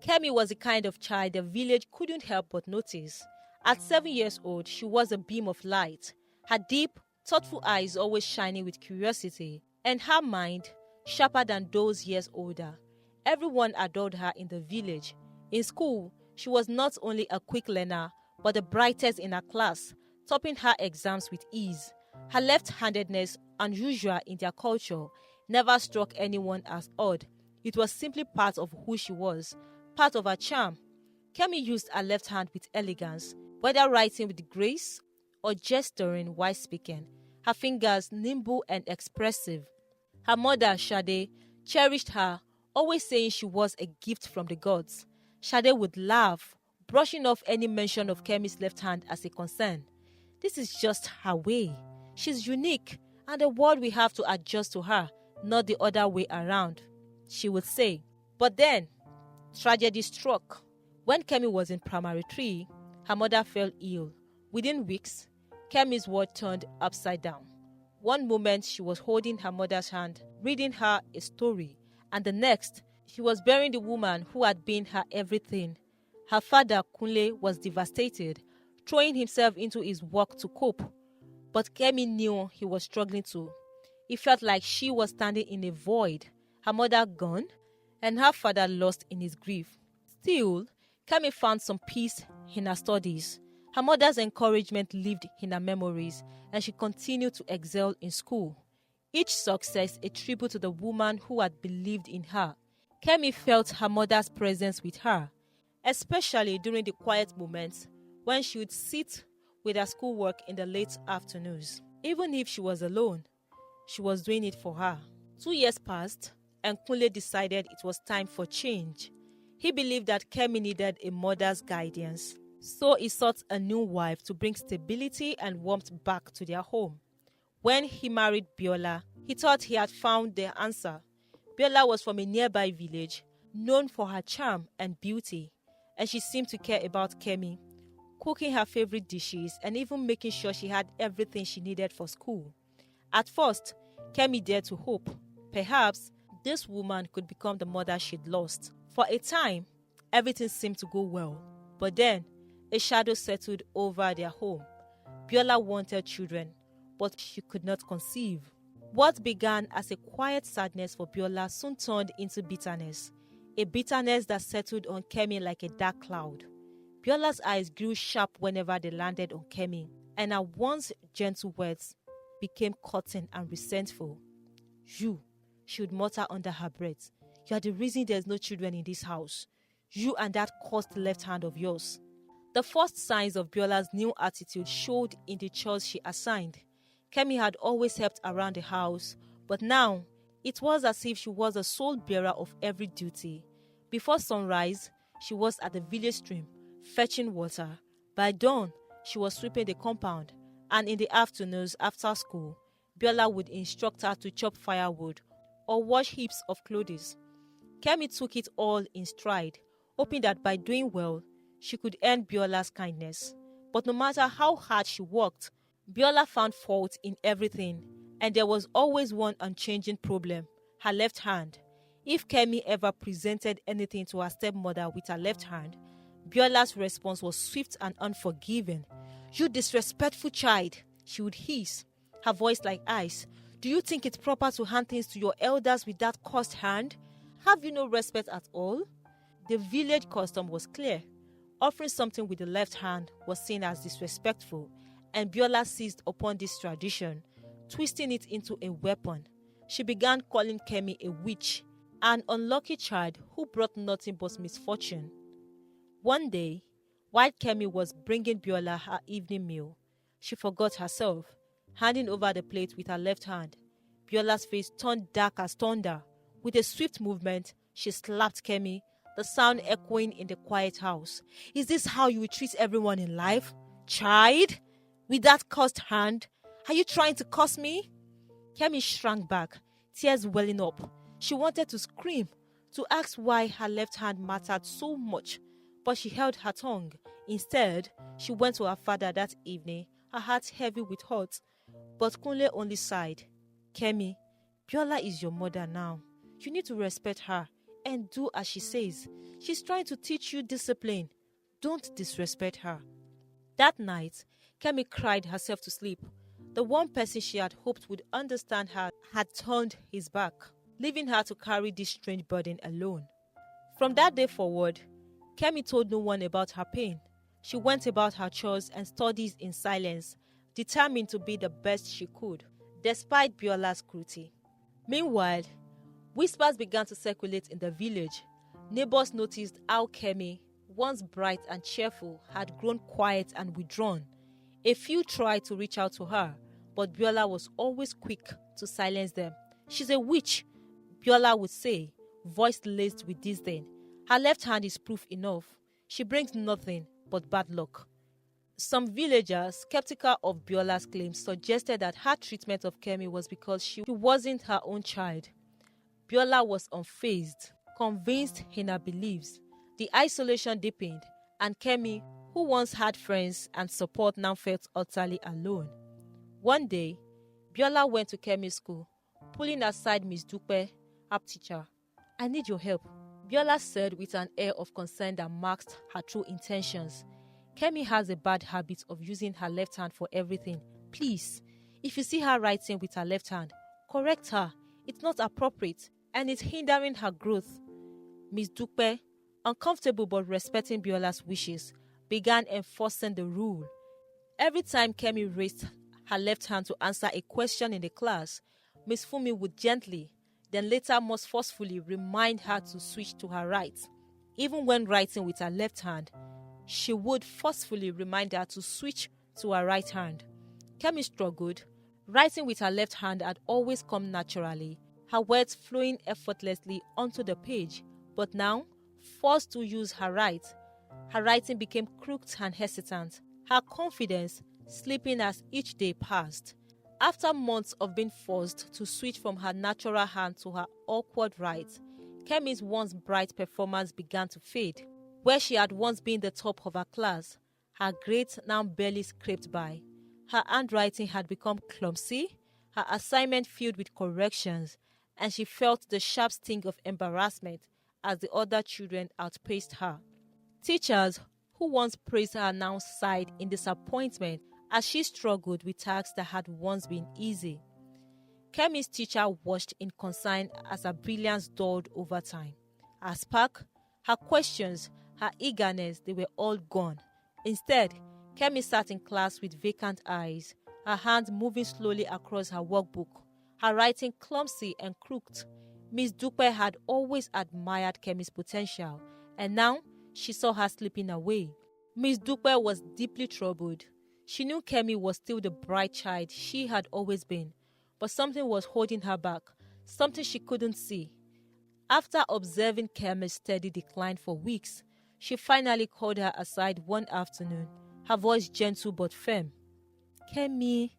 Kemi was the kind of child the village couldn't help but notice. At 7 years old, she was a beam of light, her deep, thoughtful eyes always shining with curiosity, and her mind sharper than those years older. Everyone adored her in the village. In school, she was not only a quick learner, but the brightest in her class, topping her exams with ease. Her left-handedness, unusual in their culture, never struck anyone as odd. It was simply part of who she was, part of her charm. Kemi used her left hand with elegance, whether writing with grace or gesturing while speaking. Her fingers nimble and expressive. Her mother, Shade, cherished her, always saying she was a gift from the gods. Shade would laugh, brushing off any mention of Kemi's left hand as a concern. This is just her way. She's unique, and the world will have to adjust to her, not the other way around, she would say. But then, tragedy struck. When Kemi was in primary 3, her mother fell ill. Within weeks, Kemi's world turned upside down. One moment she was holding her mother's hand, reading her a story, and the next, she was burying the woman who had been her everything. Her father, Kunle, was devastated, throwing himself into his work to cope. But Kemi knew he was struggling too. It felt like she was standing in a void, her mother gone, and her father lost in his grief. Still, Kemi found some peace in her studies. Her mother's encouragement lived in her memories, and she continued to excel in school. Each success a tribute to the woman who had believed in her. Kemi felt her mother's presence with her, especially during the quiet moments when she would sit with her schoolwork in the late afternoons. Even if she was alone, she was doing it for her. 2 years passed, and Kunle decided it was time for change. He believed that Kemi needed a mother's guidance, so he sought a new wife to bring stability and warmth back to their home. When he married Biola, he thought he had found the answer. Biola was from a nearby village, known for her charm and beauty, and she seemed to care about Kemi, cooking her favorite dishes and even making sure she had everything she needed for school. At first, Kemi dared to hope. Perhaps this woman could become the mother she'd lost. For a time, everything seemed to go well, but then a shadow settled over their home. Biola wanted children, but she could not conceive. What began as a quiet sadness for Biola soon turned into bitterness, a bitterness that settled on Kemi like a dark cloud. Biola's eyes grew sharp whenever they landed on Kemi, and her once gentle words became cutting and resentful. "You," she would mutter under her breath, "you are the reason there's no children in this house. You and that cursed left hand of yours." The first signs of Biola's new attitude showed in the chores she assigned. Kemi had always helped around the house, but now it was as if she was the sole bearer of every duty. Before sunrise, she was at the village stream, fetching water. By dawn, she was sweeping the compound, and in the afternoons after school, Biola would instruct her to chop firewood or wash heaps of clothes. Kemi took it all in stride, hoping that by doing well, she could earn Biola's kindness. But no matter how hard she worked, Biola found fault in everything, and there was always one unchanging problem: her left hand. If Kemi ever presented anything to her stepmother with her left hand, Biola's response was swift and unforgiving. "You disrespectful child," she would hiss, her voice like ice. "Do you think it's proper to hand things to your elders with that cursed hand? Have you no respect at all?" The village custom was clear. Offering something with the left hand was seen as disrespectful, and Biola seized upon this tradition, twisting it into a weapon. She began calling Kemi a witch, an unlucky child who brought nothing but misfortune. One day, while Kemi was bringing Biola her evening meal, she forgot herself, handing over the plate with her left hand. Biola's face turned dark as thunder. With a swift movement, she slapped Kemi, the sound echoing in the quiet house. "Is this how you will treat everyone in life? Child? With that cursed hand? Are you trying to curse me?" Kemi shrank back, tears welling up. She wanted to scream, to ask why her left hand mattered so much, but she held her tongue. Instead, she went to her father that evening, her heart heavy with hurt. But Kunle only sighed. "Kemi, Biola is your mother now. You need to respect her and do as she says. She's trying to teach you discipline. Don't disrespect her." That night, Kemi cried herself to sleep. The one person she had hoped would understand her had turned his back, leaving her to carry this strange burden alone. From that day forward, Kemi told no one about her pain. She went about her chores and studies in silence, determined to be the best she could, despite Biola's cruelty. Meanwhile, whispers began to circulate in the village. Neighbors noticed how Kemi, once bright and cheerful, had grown quiet and withdrawn. A few tried to reach out to her, but Biola was always quick to silence them. "She's a witch," Biola would say, voice laced with disdain. "Her left hand is proof enough. She brings nothing but bad luck." Some villagers, skeptical of Biola's claims, suggested that her treatment of Kemi was because she wasn't her own child. Biola was unfazed, convinced in her beliefs. The isolation deepened, and Kemi, who once had friends and support, now felt utterly alone. One day, Biola went to Kemi's school, pulling aside Miss Dupe, her teacher. "I need your help," Biola said with an air of concern that masked her true intentions. "Kemi has a bad habit of using her left hand for everything. Please, if you see her writing with her left hand, correct her. It's not appropriate, and it's hindering her growth." Miss Dupe, uncomfortable but respecting Biola's wishes, began enforcing the rule. Every time Kemi raised her left hand to answer a question in the class, Miss Fumi would gently, then later most forcefully, remind her to switch to her right. Even when writing with her left hand, she would forcefully remind her to switch to her right hand. Kemi struggled. Writing with her left hand had always come naturally, her words flowing effortlessly onto the page, but now, forced to use her right, her writing became crooked and hesitant, her confidence slipping as each day passed. After months of being forced to switch from her natural hand to her awkward right, Kemi's once bright performance began to fade. Where she had once been the top of her class, her grades now barely scraped by. Her handwriting had become clumsy, her assignment filled with corrections, and she felt the sharp sting of embarrassment as the other children outpaced her. Teachers who once praised her now sighed in disappointment as she struggled with tasks that had once been easy. Kemi's teacher watched in concern as her brilliance dulled over time. Her spark, her questions, her eagerness, they were all gone. Instead, Kemi sat in class with vacant eyes, her hands moving slowly across her workbook, her writing clumsy and crooked. Miss Dupe had always admired Kemi's potential, and now she saw her slipping away. Miss Dupe was deeply troubled. She knew Kemi was still the bright child she had always been, but something was holding her back, something she couldn't see. After observing Kemi's steady decline for weeks, she finally called her aside one afternoon, her voice gentle but firm. "Kemi,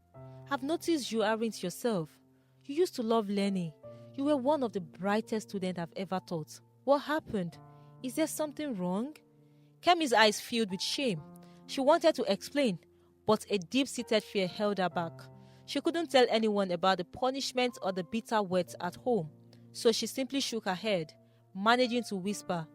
I've noticed you aren't yourself. You used to love learning. You were one of the brightest students I've ever taught. What happened? Is there something wrong?" Kemi's eyes filled with shame. She wanted to explain, but a deep-seated fear held her back. She couldn't tell anyone about the punishment or the bitter words at home, so she simply shook her head, managing to whisper,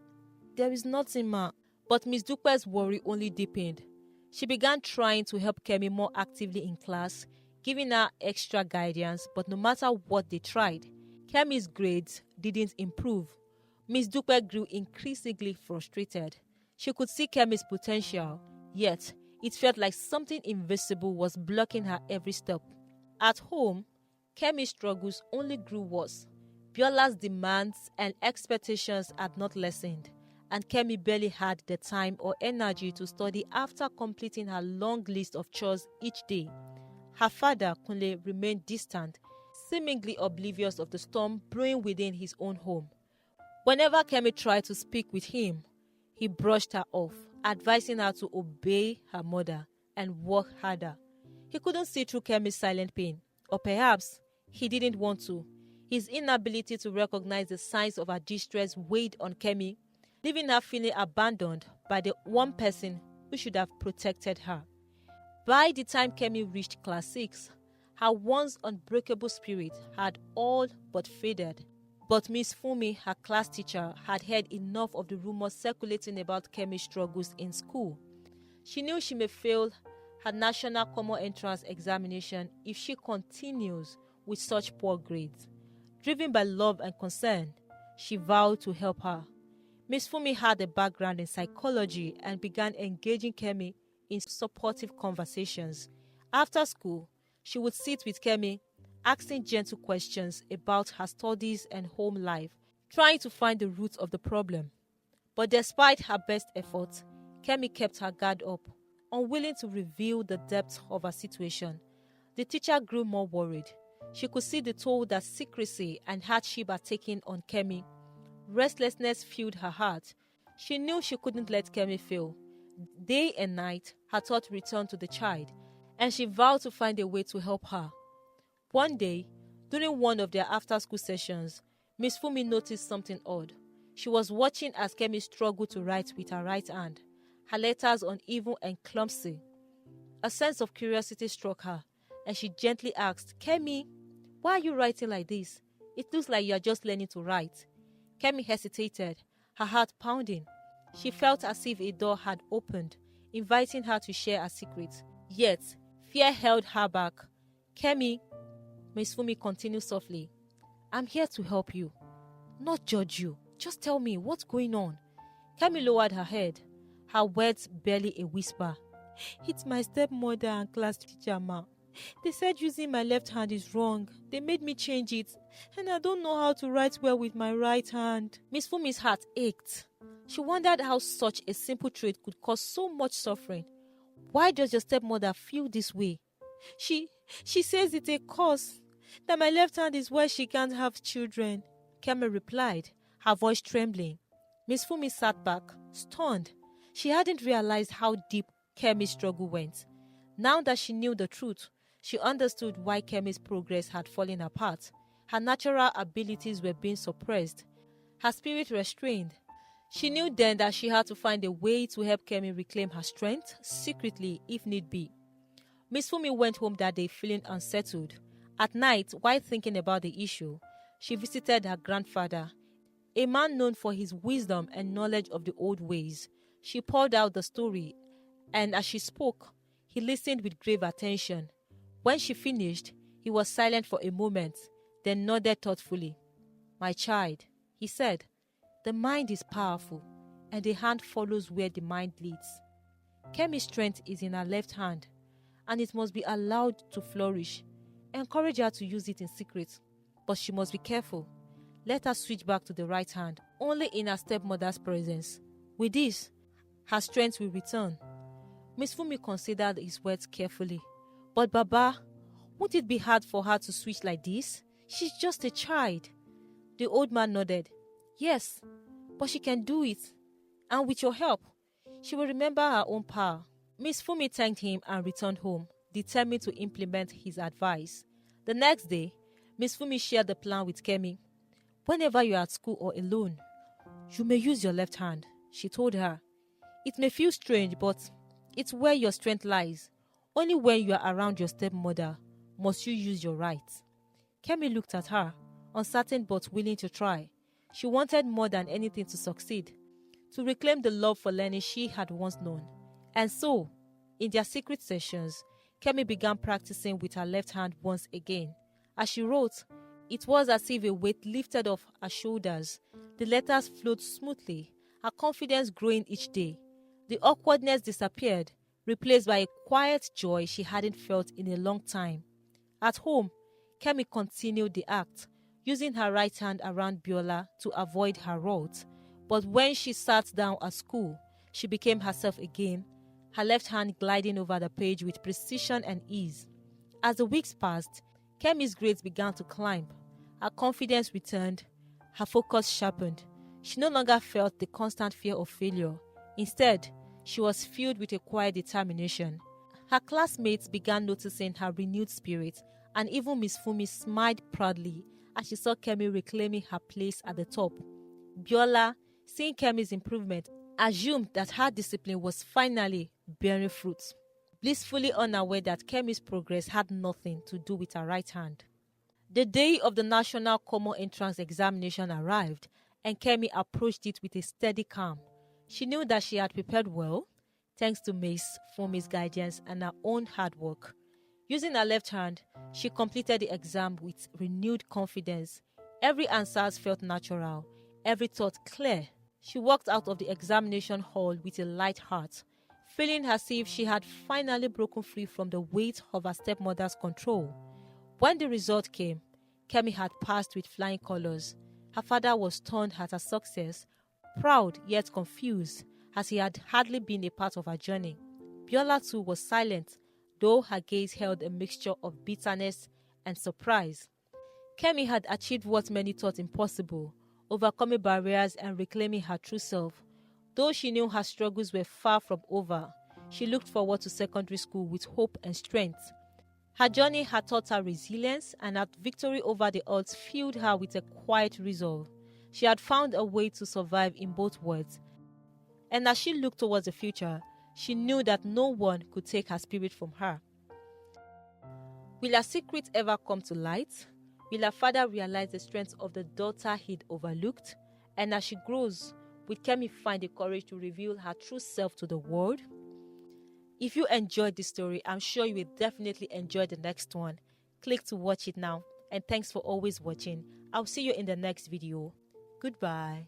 "There is nothing, ma." But Miss Dupe's worry only deepened. She began trying to help Kemi more actively in class, giving her extra guidance, but no matter what they tried, Kemi's grades didn't improve. Miss Dupe grew increasingly frustrated. She could see Kemi's potential, yet it felt like something invisible was blocking her every step. At home, Kemi's struggles only grew worse. Biola's demands and expectations had not lessened, and Kemi barely had the time or energy to study after completing her long list of chores each day. Her father, Kunle, remained distant, seemingly oblivious of the storm brewing within his own home. Whenever Kemi tried to speak with him, he brushed her off, advising her to obey her mother and work harder. He couldn't see through Kemi's silent pain, or perhaps he didn't want to. His inability to recognize the signs of her distress weighed on Kemi, leaving her feeling abandoned by the one person who should have protected her. By the time Kemi reached class 6, her once unbreakable spirit had all but faded. But Miss Fumi, her class teacher, had heard enough of the rumors circulating about Kemi's struggles in school. She knew she may fail her national common entrance examination if she continues with such poor grades. Driven by love and concern, she vowed to help her. Miss Fumi had a background in psychology and began engaging Kemi in supportive conversations. After school, she would sit with Kemi, asking gentle questions about her studies and home life, trying to find the root of the problem. But despite her best efforts, Kemi kept her guard up, unwilling to reveal the depth of her situation. The teacher grew more worried. She could see the toll that secrecy and hardship had taken on Kemi. Restlessness filled her heart. She knew she couldn't let Kemi fail. Day and night, her thought returned to the child, and she vowed to find a way to help her. One day, during one of their after-school sessions, Miss Fumi noticed something odd. She was watching as Kemi struggled to write with her right hand, her letters uneven and clumsy. A sense of curiosity struck her, and she gently asked, "Kemi, why are you writing like this? It looks like you are just learning to write." Kemi hesitated, her heart pounding. She felt as if a door had opened, inviting her to share her secret. Yet, fear held her back. "Kemi," Miss Fumi continued softly, "I'm here to help you, not judge you. Just tell me what's going on." Kemi lowered her head, her words barely a whisper. "It's my stepmother and class teacher, ma. They said using my left hand is wrong. They made me change it, and I don't know how to write well with my right hand." Miss Fumi's heart ached. She wondered how such a simple trait could cause so much suffering. "Why does your stepmother feel this way?" She says it's a curse, that my left hand is why she can't have children," Kemi replied, her voice trembling. Miss Fumi sat back, stunned. She hadn't realized how deep Kemi's struggle went. Now that she knew the truth, she understood why Kemi's progress had fallen apart. Her natural abilities were being suppressed, her spirit restrained. She knew then that she had to find a way to help Kemi reclaim her strength, secretly if need be. Miss Fumi went home that day feeling unsettled. At night, while thinking about the issue, she visited her grandfather, a man known for his wisdom and knowledge of the old ways. She poured out the story, and as she spoke, he listened with grave attention. When she finished, he was silent for a moment, then nodded thoughtfully. "My child," he said, "the mind is powerful, and the hand follows where the mind leads. Kemi's strength is in her left hand, and it must be allowed to flourish. Encourage her to use it in secret, but she must be careful. Let her switch back to the right hand, only in her stepmother's presence. With this, her strength will return." Miss Fumi considered his words carefully. "But Baba, won't it be hard for her to switch like this? She's just a child." The old man nodded. "Yes, but she can do it. And with your help, she will remember her own power." Miss Fumi thanked him and returned home, determined to implement his advice. The next day, Miss Fumi shared the plan with Kemi. "Whenever you are at school or alone, you may use your left hand," she told her. "It may feel strange, but it's where your strength lies. Only when you are around your stepmother must you use your right." Kemi looked at her, uncertain but willing to try. She wanted more than anything to succeed, to reclaim the love for learning she had once known. And so, in their secret sessions, Kemi began practicing with her left hand once again. As she wrote, it was as if a weight lifted off her shoulders. The letters flowed smoothly, her confidence growing each day. The awkwardness disappeared, replaced by a quiet joy she hadn't felt in a long time. At home, Kemi continued the act, using her right hand around Biola to avoid her wrath. But when she sat down at school, she became herself again, her left hand gliding over the page with precision and ease. As the weeks passed, Kemi's grades began to climb. Her confidence returned, her focus sharpened. She no longer felt the constant fear of failure. Instead, she was filled with a quiet determination. Her classmates began noticing her renewed spirit, and even Miss Fumi smiled proudly as she saw Kemi reclaiming her place at the top. Biola, seeing Kemi's improvement, assumed that her discipline was finally bearing fruit, blissfully unaware that Kemi's progress had nothing to do with her right hand. The day of the National Common Entrance Examination arrived, and Kemi approached it with a steady calm. She knew that she had prepared well, thanks to Miss Fumi's guidance and her own hard work. Using her left hand, she completed the exam with renewed confidence. Every answer felt natural, every thought clear. She walked out of the examination hall with a light heart, feeling as if she had finally broken free from the weight of her stepmother's control. When the result came, Kemi had passed with flying colors. Her father was stunned at her success, proud yet confused, as he had hardly been a part of her journey. Biola too was silent, though her gaze held a mixture of bitterness and surprise. Kemi had achieved what many thought impossible, overcoming barriers and reclaiming her true self. Though she knew her struggles were far from over, she looked forward to secondary school with hope and strength. Her journey had taught her resilience, and her victory over the odds filled her with a quiet resolve. She had found a way to survive in both worlds, and as she looked towards the future, she knew that no one could take her spirit from her. Will her secret ever come to light? Will her father realize the strength of the daughter he'd overlooked? And as she grows, will Kemi find the courage to reveal her true self to the world? If you enjoyed this story, I'm sure you will definitely enjoy the next one. Click to watch it now, and thanks for always watching. I'll see you in the next video. Goodbye.